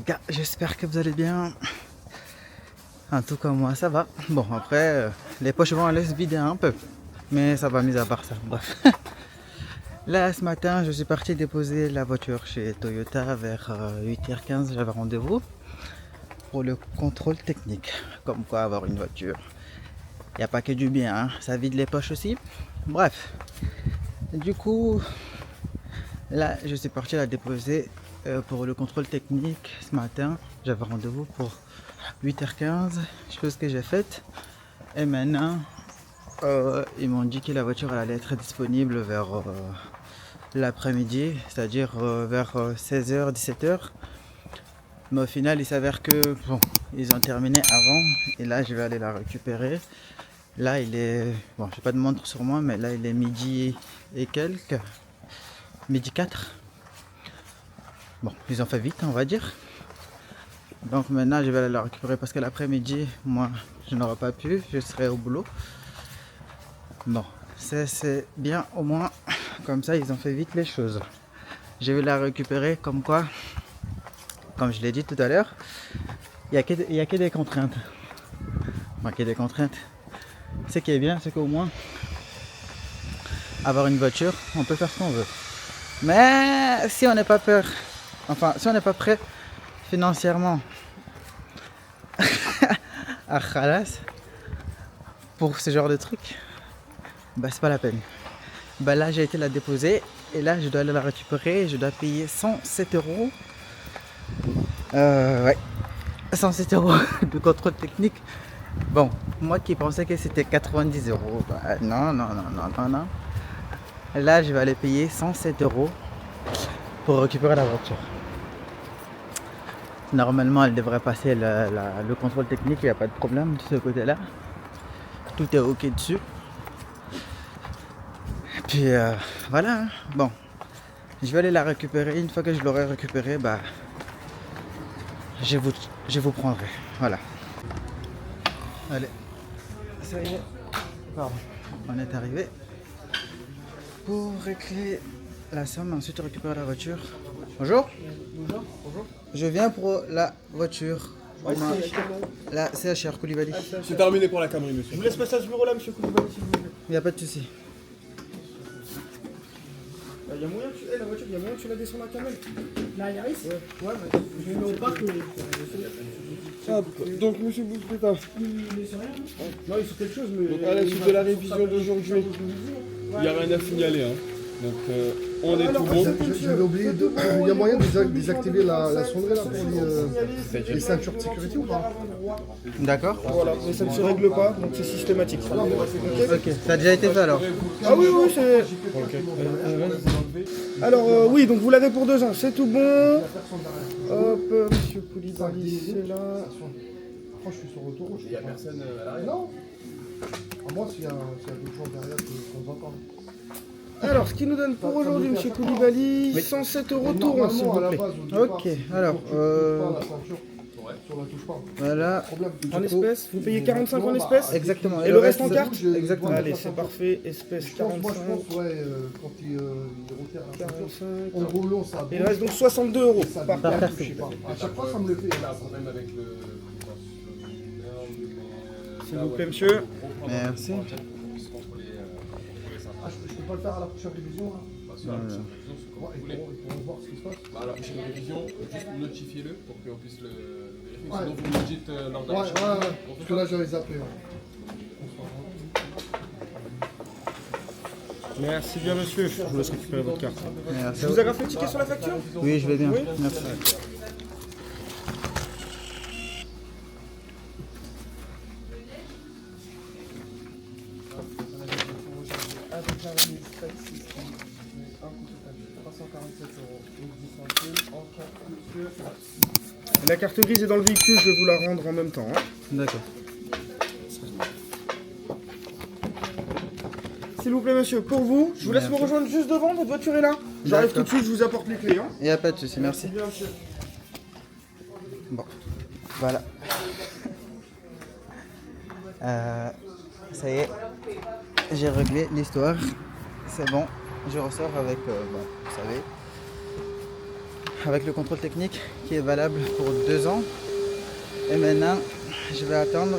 les gars, j'espère que vous allez bien. En tout cas moi ça va. Bon après les poches vont aller se vider un peu. Mais ça va mis à part ça. Bref. Là ce matin je suis parti déposer la voiture chez Toyota vers 8h15. J'avais rendez-vous pour le contrôle technique. Comme quoi avoir une voiture, il n'y a pas que du bien, hein. Ça vide les poches aussi. Bref. Du coup là je suis parti la déposer pour le contrôle technique ce matin. J'avais rendez-vous pour 8h15, chose que j'ai faite. Et maintenant ils m'ont dit que la voiture elle allait être disponible vers l'après-midi, c'est-à-dire vers 16h, 17h. Mais au final il s'avère que bon, ils ont terminé avant et là je vais aller la récupérer. Là il est, bon j'ai pas de montre sur moi mais là il est midi et quelques, midi 4. Bon ils ont fait vite on va dire. Donc maintenant je vais aller la récupérer parce que l'après-midi moi je n'aurai pas pu, je serai au boulot. Bon c'est bien au moins, comme ça ils ont fait vite les choses. Je vais la récupérer comme quoi, comme je l'ai dit tout à l'heure, il n'y a que des contraintes. Enfin, que des contraintes. Ce qui est bien c'est qu'au moins avoir une voiture on peut faire ce qu'on veut. Mais si on n'est pas peur, enfin si on n'est pas prêt financièrement à khalas pour ce genre de truc, bah c'est pas la peine. Bah là j'ai été la déposer et là je dois aller la récupérer. Je dois payer 107 euros. Ouais, 107 euros de contrôle technique. Bon, moi qui pensais que c'était 90 euros, bah non, non, non, non, non, non. Là je vais aller payer 107 euros pour récupérer la voiture. Normalement elle devrait passer le contrôle technique, il n'y a pas de problème de ce côté là. Tout est ok dessus. Et puis voilà, bon. Je vais aller la récupérer. Une fois que je l'aurai récupérée, bah je vous prendrai. Voilà. Allez. Ça y est. Pardon. On est arrivé. Pour régler la somme, ensuite récupérer la voiture. Bonjour. Bonjour. Bonjour. Je viens pour la voiture. La CHR Koulibaly. C'est terminé pour la Camry, monsieur. Je vous laisse passer à ce bureau-là, monsieur Koulibaly, s'il vous plaît. Il n'y a pas de souci. Il y a moyen que tu... la voiture, il y a moyen que tu la descendes à Camel. La Yaris. Ouais, mais... Je vais au parc. Hop, donc, monsieur Bouspéta. Il est sur rien. Non, il faut quelque chose, mais... Donc, à la suite de la révision d'aujourd'hui, il n'y a rien à signaler. Hein. Donc, on est tout bon. J'avais oublié de. Il y a moyen de désactiver la sonnerie là pour les ceintures de sécurité ou pas? D'accord. Voilà, mais ça ne se règle pas, donc c'est systématique. Ok, ça a déjà été fait alors. Ah oui, oui, c'est... Alors, oui, donc vous l'avez pour 2 ans, c'est tout bon. Hop, monsieur Koulibaly, c'est là. Franchement, je suis sur l'autoroute. Il n'y a personne à l'arrêt. Non. À moi, s'il y a d'autres gens derrière qu'on entend. Alors, ce qui nous donne pour aujourd'hui, monsieur Koulibaly, 107 euros tour, s'il vous plaît. Ok, alors, Sur la touche pas. voilà. En espèces, vous payez 45 en espèces. Exactement. Et le reste en carte. Exactement. Allez, c'est parfait, espèces Je pense, 45. ouais, quand il repère la ceinture, 45. en roulant, ça Et il reste donc 62 euros ça par par carte. je sais pas. À chaque fois, ça me le fait. Il y a un problème avec le... S'il vous plaît, monsieur. Merci. Ah, je peux pas le faire à la prochaine révision là. Sur la prochaine révision, c'est comme Ouais, vous voulez. ils pourront voir ce qui se passe. Bah, alors, prochaine révision, juste notifiez-le pour qu'on puisse le vérifier. Ouais. Sinon, vous nous dites lors de Ouais, la ouais, prochaine. ouais. Parce que là, j'avais zappé. Ouais. Merci bien, monsieur. Je vous laisse récupérer votre carte. Merci. Je vous agrafe le ticket sur la facture? Oui, je vais bien. Oui. Merci. Avec la remise taxi, 347 euros. La carte grise est dans le véhicule, je vais vous la rendre en même temps. Hein. D'accord. S'il vous plaît, monsieur, pour vous, je vous laisse me rejoindre juste devant, votre voiture est là. J'arrive tout de suite, je vous apporte les clés. Hein. Il n'y a pas de souci, merci. Bien, monsieur. Bon, voilà. Ça y est, j'ai réglé l'histoire. C'est bon, je ressors avec, bon, vous savez, avec le contrôle technique qui est valable pour 2 ans. Et maintenant, je vais attendre.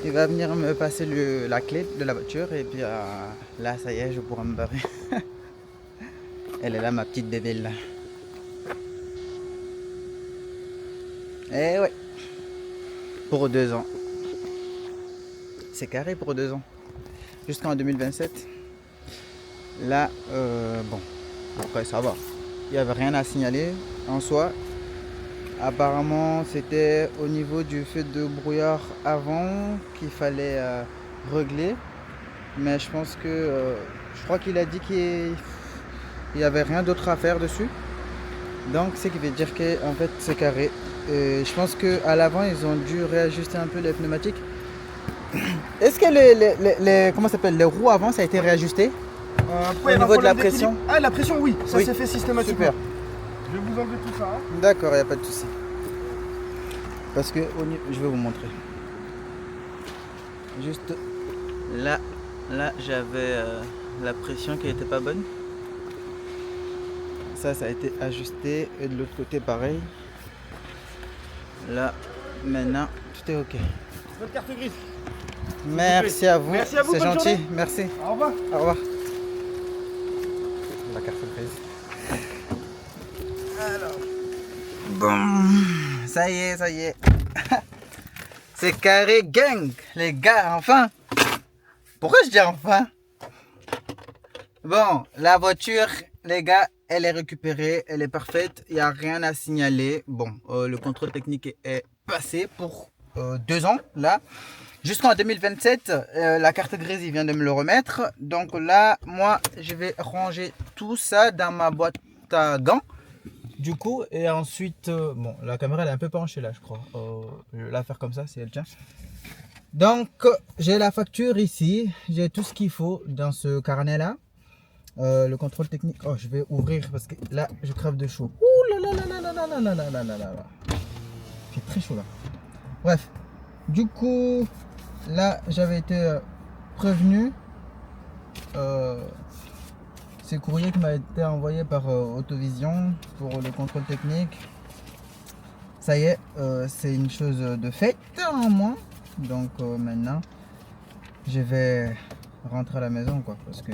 Il va venir me passer la clé de la voiture et puis là, ça y est, je pourrai me barrer. Elle est là, ma petite bébé là. Et ouais, pour 2 ans. C'est carré pour 2 ans. Jusqu'en 2027. Là, bon, après ça va. Il n'y avait rien à signaler en soi. Apparemment, c'était au niveau du feu de brouillard avant qu'il fallait régler. Mais je pense que, je crois qu'il a dit qu'il n'y avait rien d'autre à faire dessus. Donc, ce qui veut dire qu'en fait, c'est carré. Et je pense qu'à l'avant, ils ont dû réajuster un peu les pneumatiques. Est-ce que comment ça s'appelle, les roues avant, ça a été réajusté au niveau de la pression? Ah, la pression, oui, ça Oui. s'est fait systématiquement. Super. Je vais vous enlever tout ça. D'accord, il n'y a pas de souci. Parce que je vais vous montrer. Juste là j'avais la pression qui n'était pas bonne. Ça a été ajusté. Et de l'autre côté, pareil. Là, maintenant, tout est ok. Votre carte grise. Merci à vous. Merci à vous, C'est bonne gentil. journée. Merci. Au revoir. Au revoir. La carte grise. Alors. Bon. Ça y est. C'est carré gang, les gars, enfin. Pourquoi je dis enfin? Bon, la voiture, les gars, elle est récupérée, elle est parfaite, il n'y a rien à signaler. Bon, le contrôle technique est passé pour 2 ans, là. Jusqu'en 2027, la carte grise, il vient de me le remettre. Donc là, moi, je vais ranger tout ça dans ma boîte à gants. Du coup, et ensuite, bon, la caméra elle est un peu penchée là, je crois. Je vais la faire comme ça si elle tient. Donc, j'ai la facture ici, j'ai tout ce qu'il faut dans ce carnet là. Le contrôle technique, oh, je vais ouvrir parce que là, je crève de chaud. Ouh là là là là là là là là là là là. Il fait très chaud là. Bref, du coup, là, j'avais été prévenu. C'est courrier qui m'a été envoyé par Autovision pour le contrôle technique. Ça y est, c'est une chose de fait en moins. Donc maintenant, je vais rentrer à la maison quoi. Parce que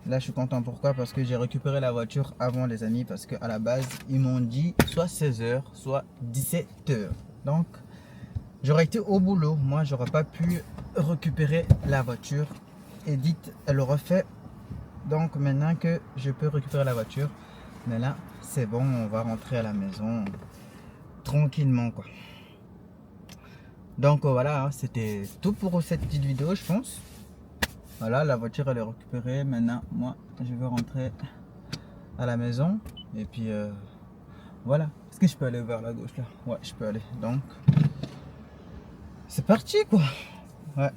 là, je suis content. Pourquoi? Parce que j'ai récupéré la voiture avant les amis. Parce qu'à la base, ils m'ont dit soit 16h, soit 17h. Donc, j'aurais été au boulot. Moi, j'aurais pas pu récupérer la voiture. Edith, elle aurait fait. Donc maintenant que je peux récupérer la voiture, mais là c'est bon, on va rentrer à la maison tranquillement quoi. Donc voilà, c'était tout pour cette petite vidéo je pense. Voilà, la voiture elle est récupérée. Maintenant moi je vais rentrer à la maison et puis voilà. Est-ce que je peux aller vers la gauche là? Ouais, je peux aller. Donc c'est parti quoi. Ouais.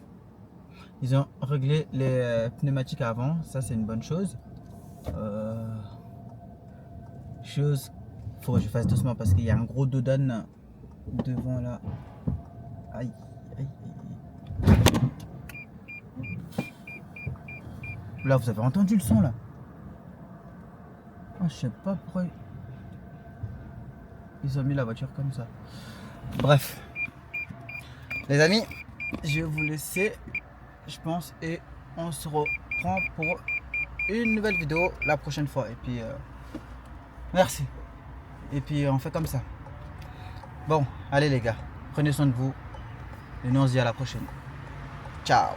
Ils ont réglé les pneumatiques avant, ça c'est une bonne chose. Faut que je fasse doucement parce qu'il y a un gros dodan devant là. Aïe, aïe, aïe. Là vous avez entendu le son là? Oh, je sais pas pourquoi ils ont mis la voiture comme ça. Bref, les amis, je vais vous laisser. Je pense et on se reprend pour une nouvelle vidéo la prochaine fois et puis merci et puis on fait comme ça. Bon allez les gars, prenez soin de vous et nous on se dit à la prochaine. Ciao.